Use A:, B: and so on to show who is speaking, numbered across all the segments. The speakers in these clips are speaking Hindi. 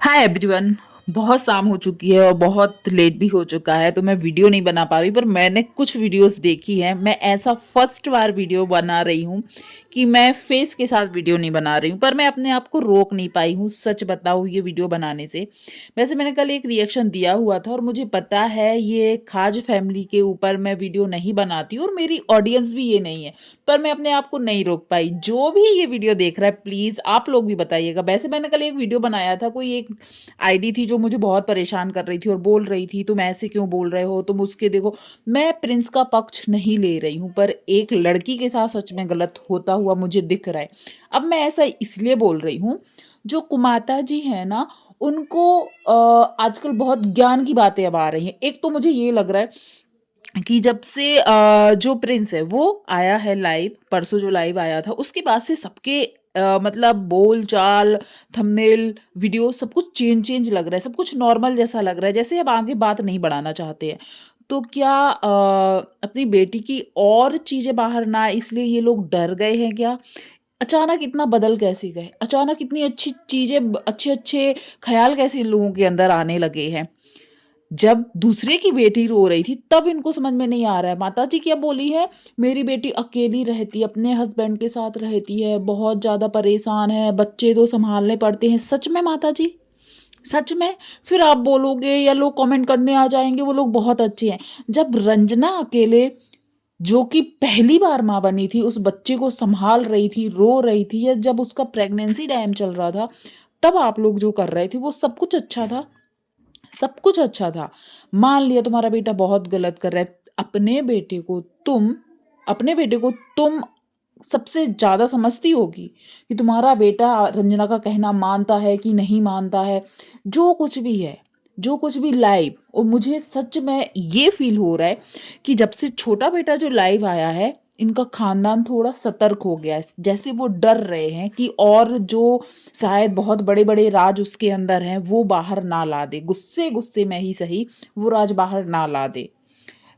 A: Hi everyone. बहुत शाम हो चुकी है और बहुत लेट भी हो चुका है, तो मैं वीडियो नहीं बना पा रही। पर मैंने कुछ वीडियोस देखी हैं। मैं ऐसा फर्स्ट बार वीडियो बना रही हूँ कि मैं फेस के साथ वीडियो नहीं बना रही हूँ, पर मैं अपने आप को रोक नहीं पाई हूँ, सच बताऊँ, ये वीडियो बनाने से। वैसे मैंने कल एक रिएक्शन दिया हुआ था और मुझे पता है ये खाज फैमिली के ऊपर मैं वीडियो नहीं बनाती और मेरी ऑडियंस भी ये नहीं है, पर मैं अपने आप को नहीं रोक पाई। जो भी ये वीडियो देख रहा है, प्लीज़ आप लोग भी बताइएगा। वैसे मैंने कल एक वीडियो बनाया था, कोई एक आईडी थी जो मुझे बहुत परेशान कर रही थी और बोल रही थी तुम ऐसे क्यों बोल रहे हो, तुम उसके देखो। मैं प्रिंस का पक्ष नहीं ले रही हूँ, पर एक लड़की के साथ सच में गलत होता हुआ मुझे दिख रहा है। अब मैं ऐसा इसलिए बोल रही हूँ, जो कुमाता जी है ना, उनको आजकल बहुत ज्ञान की बातें अब आ रही हैं। एक तो मुझे ये लग रहा है कि जब से जो प्रिंस है वो आया है लाइव, परसों जो लाइव आया था, उसके बाद से सबके मतलब बोल चाल, थंबनेल, वीडियो, सब कुछ चेंज चेंज लग रहा है। सब कुछ नॉर्मल जैसा लग रहा है, जैसे अब आगे बात नहीं बढ़ाना चाहते हैं। तो क्या अपनी बेटी की और चीजें बाहर ना आए, इसलिए ये लोग डर गए हैं क्या? अचानक इतना बदल कैसे गए? अचानक इतनी अच्छी चीजें, अच्छे अच्छे ख्याल कैसे इन लोगों के अंदर आने लगे हैं? जब दूसरे की बेटी रो रही थी तब इनको समझ में नहीं आ रहा है। माता जी क्या बोली है, मेरी बेटी अकेली रहती है, अपने हस्बैंड के साथ रहती है, बहुत ज़्यादा परेशान है, बच्चे तो संभालने पड़ते हैं। सच में माता जी? सच में? फिर आप बोलोगे या लोग कमेंट करने आ जाएंगे वो लोग बहुत अच्छे हैं। जब रंजना अकेले, जो कि पहली बार माँ बनी थी, उस बच्चे को संभाल रही थी, रो रही थी, या जब उसका प्रेगनेंसी टाइम चल रहा था, तब आप लोग जो कर रहे थे वो सब कुछ अच्छा था। सब कुछ अच्छा था। मान लिया तुम्हारा बेटा बहुत गलत कर रहा है, अपने बेटे को तुम सबसे ज्यादा समझती होगी कि तुम्हारा बेटा रंजना का कहना मानता है कि नहीं मानता है। जो कुछ भी है, जो कुछ भी लाइव, और मुझे सच में ये फील हो रहा है कि जब से छोटा बेटा जो लाइव आया है, इनका खानदान थोड़ा सतर्क हो गया है। जैसे वो डर रहे हैं कि और जो शायद बहुत बड़े बड़े राज उसके अंदर हैं वो बाहर ना ला दे, गुस्से गुस्से में ही सही वो राज बाहर ना ला दे,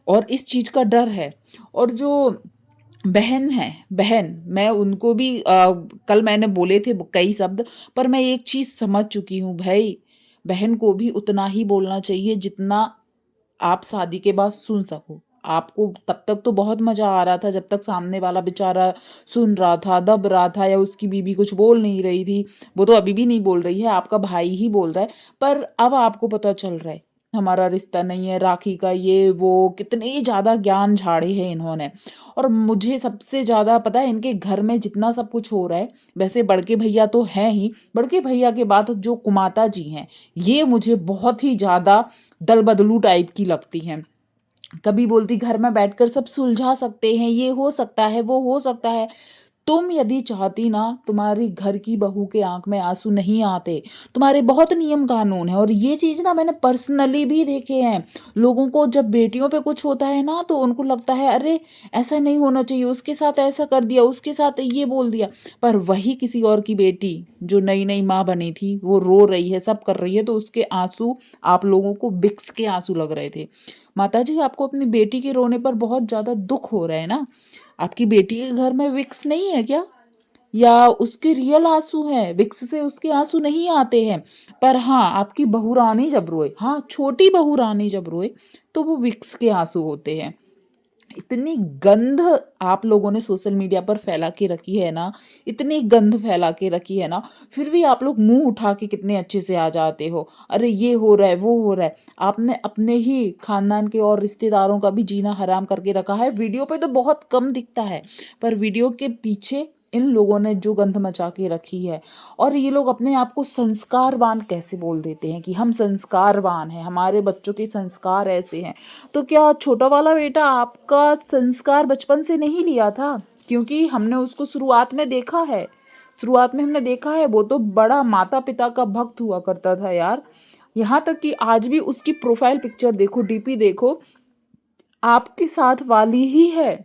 A: और इस चीज का डर है। और जो बहन है, बहन, मैं उनको भी कल मैंने बोले थे कई शब्द, पर मैं एक चीज समझ चुकी हूँ भाई, बहन को भी उतना ही बोलना चाहिए जितना आप शादी के बाद सुन सको। आपको तब तक तो बहुत मजा आ रहा था जब तक सामने वाला बेचारा सुन रहा था, दब रहा था, या उसकी बीवी कुछ बोल नहीं रही थी। वो तो अभी भी नहीं बोल रही है, आपका भाई ही बोल रहा है। पर अब आपको पता चल रहा है हमारा रिश्ता नहीं है, राखी का ये वो, कितने ज्यादा ज्ञान झाड़े हैं इन्होंने। और मुझे सबसे ज्यादा पता है इनके घर में जितना सब कुछ हो रहा है, वैसे बड़के भैया तो हैं ही, बड़के भैया के बाद जो कुमाता जी हैं, ये मुझे बहुत ही ज्यादा दल बदलू टाइप की लगती हैं। कभी बोलती घर में बैठकर सब सुलझा सकते हैं, ये हो सकता है, वो हो सकता है। तुम यदि चाहती ना, तुम्हारी घर की बहू के आंख में आंसू नहीं आते। तुम्हारे बहुत नियम कानून है, और ये चीज ना मैंने पर्सनली भी देखे हैं। लोगों को जब बेटियों पे कुछ होता है ना, तो उनको लगता है अरे ऐसा नहीं होना चाहिए, उसके साथ ऐसा कर दिया, उसके साथ ये बोल दिया। पर वही किसी और की बेटी जो नई नई माँ बनी थी, वो रो रही है, सब कर रही है, तो उसके आंसू आप लोगों को विक्स के आंसू लग रहे थे। माता जी, आपको अपनी बेटी के रोने पर बहुत ज्यादा दुख हो रहा है ना? आपकी बेटी के घर में विक्स नहीं है क्या? या उसके रियल आंसू हैं, विक्स से उसके आंसू नहीं आते हैं। पर हाँ, आपकी बहू रानी जब रोए, हाँ छोटी बहू रानी जब रोए, तो वो विक्स के आंसू होते हैं। इतनी गंध आप लोगों ने सोशल मीडिया पर फैला के रखी है ना, इतनी गंध फैला के रखी है ना, फिर भी आप लोग मुंह उठा के कितने अच्छे से आ जाते हो, अरे ये हो रहा है, वो हो रहा है। आपने अपने ही खानदान के और रिश्तेदारों का भी जीना हराम करके रखा है। वीडियो पे तो बहुत कम दिखता है, पर वीडियो के पीछे इन लोगों ने जो गंध मचा के रखी है। और ये लोग अपने आप को संस्कारवान कैसे बोल देते हैं कि हम संस्कारवान हैं, हमारे बच्चों के संस्कार ऐसे हैं। तो क्या छोटा वाला बेटा आपका संस्कार बचपन से नहीं लिया था? क्योंकि हमने उसको शुरुआत में देखा है, शुरुआत में हमने देखा है, वो तो बड़ा माता पिता का भक्त हुआ करता था यार। यहाँ तक कि आज भी उसकी प्रोफाइल पिक्चर देखो, डीपी देखो, आपके साथ वाली ही है।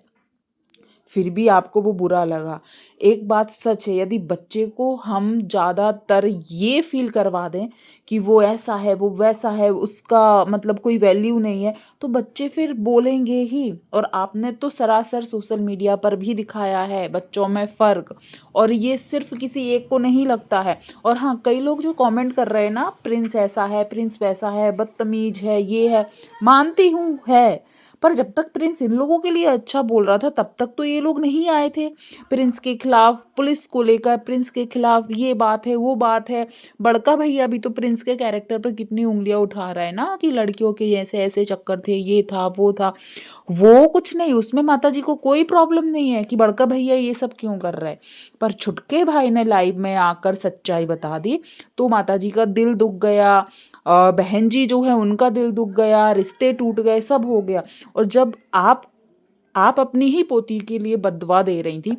A: फिर भी आपको वो बुरा लगा। एक बात सच है, यदि बच्चे को हम ज़्यादातर ये फ़ील करवा दें कि वो ऐसा है, वो वैसा है, उसका मतलब कोई वैल्यू नहीं है, तो बच्चे फिर बोलेंगे ही। और आपने तो सरासर सोशल मीडिया पर भी दिखाया है बच्चों में फ़र्क, और ये सिर्फ़ किसी एक को नहीं लगता है। और हाँ, कई लोग जो कमेंट कर रहे हैं ना, प्रिंस ऐसा है, प्रिंस वैसा है, बदतमीज़ है, ये है, मानती हूँ है। पर जब तक प्रिंस इन लोगों के लिए अच्छा बोल रहा था तब तक तो ये लोग नहीं आए थे प्रिंस के खिलाफ। पुलिस को लेकर प्रिंस के खिलाफ ये बात है, वो बात है। बड़का भैया भी तो प्रिंस के कैरेक्टर पर कितनी उंगलियां उठा रहा है ना, कि लड़कियों के ऐसे ऐसे चक्कर थे, ये था, वो था। वो कुछ नहीं, उसमें माता जी को कोई प्रॉब्लम नहीं है कि बड़का भैया ये सब क्यों कर रहा है। पर छुटके भाई ने लाइव में आकर सच्चाई बता दी तो माता जी का दिल दुख गया, बहन जी जो है उनका दिल दुख गया, रिश्ते टूट गए, सब हो गया। और जब आप अपनी ही पोती के लिए बददुआ दे रही थी,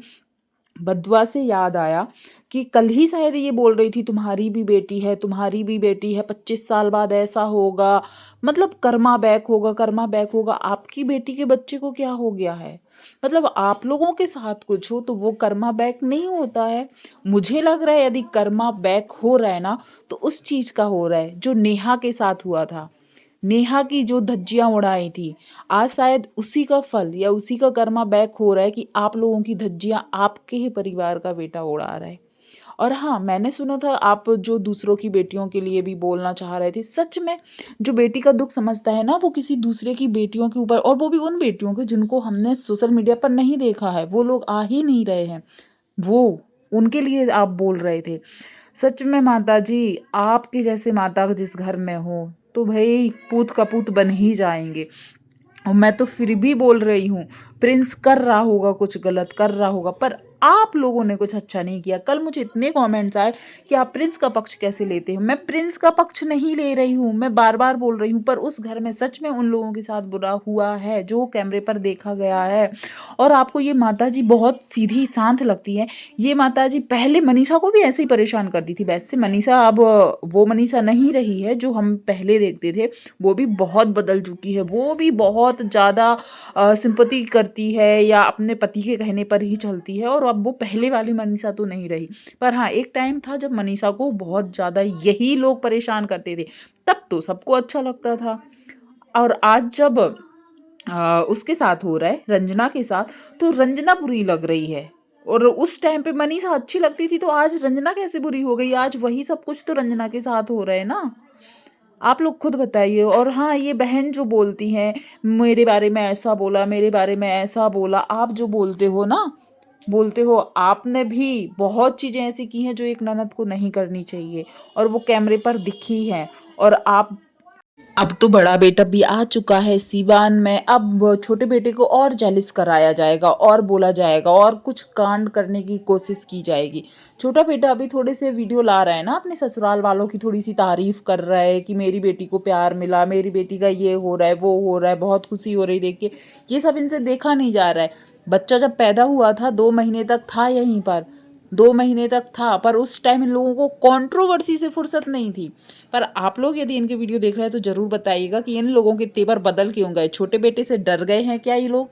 A: बददुआ से याद आया कि कल ही शायद ये बोल रही थी तुम्हारी भी बेटी है, तुम्हारी भी बेटी है, 25 साल बाद ऐसा होगा, मतलब कर्मा बैक होगा, कर्मा बैक होगा। आपकी बेटी के बच्चे को क्या हो गया है? मतलब आप लोगों के साथ कुछ हो तो वो कर्मा बैक नहीं होता है। मुझे लग रहा है यदि कर्मा बैक हो रहा है ना, तो उस चीज़ का हो रहा है जो नेहा के साथ हुआ था। नेहा की जो धज्जियां उड़ाई थी, आज शायद उसी का फल या उसी का कर्मा बैक हो रहा है कि आप लोगों की धज्जियां आपके ही परिवार का बेटा उड़ा रहा है। और हाँ, मैंने सुना था आप जो दूसरों की बेटियों के लिए भी बोलना चाह रहे थे। सच में, जो बेटी का दुख समझता है ना, वो किसी दूसरे की बेटियों के ऊपर, और वो भी उन बेटियों के जिनको हमने सोशल मीडिया पर नहीं देखा है, वो लोग आ ही नहीं रहे हैं, वो उनके लिए आप बोल रहे थे। सच में माता जी, आपके जैसे माता जिस घर में हो तो भाई पूत कपूत बन ही जाएंगे। और मैं तो फिर भी बोल रही हूँ, प्रिंस कर रहा होगा, कुछ गलत कर रहा होगा, पर आप लोगों ने कुछ अच्छा नहीं किया। कल मुझे इतने कमेंट्स आए कि आप प्रिंस का पक्ष कैसे लेते हो। मैं प्रिंस का पक्ष नहीं ले रही हूँ, मैं बार बार बोल रही हूँ, पर उस घर में सच में उन लोगों के साथ बुरा हुआ है जो कैमरे पर देखा गया है। और आपको ये माता जी बहुत सीधी शांत लगती है। ये माता जी पहले मनीषा को भी ऐसे ही परेशान करती थी। वैसे मनीषा अब वो मनीषा नहीं रही है जो हम पहले देखते थे, वो भी बहुत बदल चुकी है। वो भी बहुत ज़्यादा सिंपैथी करती है या अपने पति के कहने पर ही चलती है, और अब वो पहले वाली मनीषा तो नहीं रही। पर हाँ, एक टाइम था जब मनीषा को बहुत ज़्यादा यही लोग परेशान करते थे, तब तो सबको अच्छा लगता था। और आज जब उसके साथ हो रहा है, रंजना के साथ, तो रंजना बुरी लग रही है। और उस टाइम पे मनीषा अच्छी लगती थी, तो आज रंजना कैसे बुरी हो गई? आज वही सब कुछ तो रंजना के साथ हो रहा है ना। आप लोग खुद बताइए। और हाँ, ये बहन जो बोलती हैं मेरे बारे में ऐसा बोला, मेरे बारे में ऐसा बोला, आप जो बोलते हो ना, बोलते हो, आपने भी बहुत चीज़ें ऐसी की हैं जो एक ननद को नहीं करनी चाहिए, और वो कैमरे पर दिखी हैं। और आप, अब तो बड़ा बेटा भी आ चुका है सीवान में, अब छोटे बेटे को और जेलिस कराया जाएगा, और बोला जाएगा, और कुछ कांड करने की कोशिश की जाएगी। छोटा बेटा अभी थोड़े से वीडियो ला रहा है ना, अपने ससुराल वालों की थोड़ी सी तारीफ कर रहा है कि मेरी बेटी को प्यार मिला, मेरी बेटी का ये हो रहा है, वो हो रहा है, बहुत खुशी हो रही देख के। ये सब इनसे देखा नहीं जा रहा है। बच्चा जब पैदा हुआ था 2 महीने तक था यहीं पर, 2 महीने तक था, पर उस टाइम इन लोगों को कंट्रोवर्सी से फुर्सत नहीं थी। पर आप लोग यदि इनके वीडियो देख रहे हैं तो जरूर बताइएगा कि इन लोगों के तेवर बदल क्यों गए। छोटे बेटे से डर गए हैं क्या ये लोग?